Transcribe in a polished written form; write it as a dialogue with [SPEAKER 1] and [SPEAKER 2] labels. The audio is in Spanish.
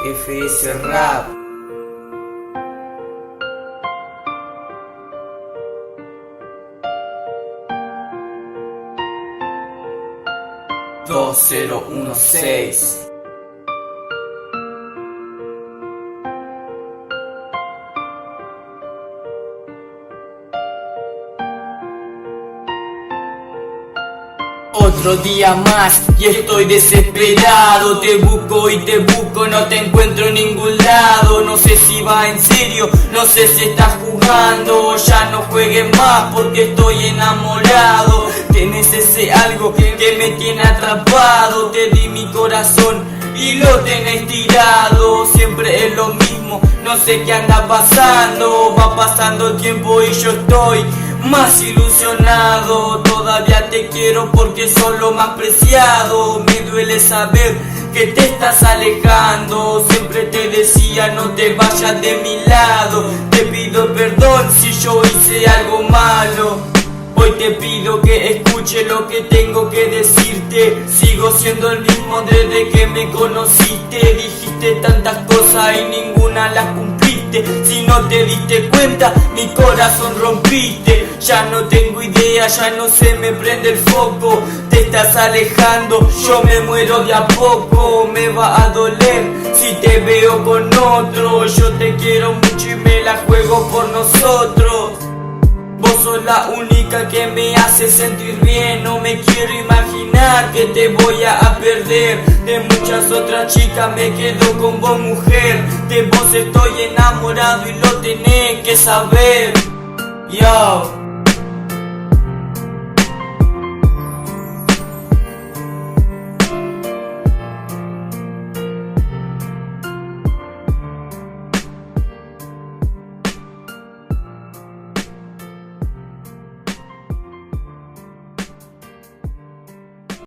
[SPEAKER 1] FS Rap. Dos 016. Otro día más y estoy desesperado. Te busco y te busco, no te encuentro en ningún lado. No sé si va en serio, no sé si estás jugando. Ya no juegues más porque estoy enamorado. Tienes ese algo que me tiene atrapado. Te di mi corazón y lo tenés tirado. Siempre es lo mismo, no sé qué anda pasando. Va pasando el tiempo y yo estoy más ilusionado. Todavía te quiero porque sos lo más preciado. Me duele saber que te estás alejando. Siempre te decía no te vayas de mi lado. Te pido perdón si yo hice algo malo. Hoy te pido que escuche lo que tengo que decirte. Sigo siendo el mismo desde que me conociste. Dijiste tantas cosas y ninguna las cumpliste. Si no te diste cuenta, mi corazón rompiste. Ya no tengo idea, ya no se me prende el foco. Te estás alejando, yo me muero de a poco. Me va a doler si te veo con otro. Yo te quiero mucho y me la juego por nosotros. Vos sos la única que me hace sentir bien. No me quiero imaginar que te voy a perder. De muchas otras chicas me quedo con vos, mujer. De vos estoy enamorado y lo tenés que saber. Yo.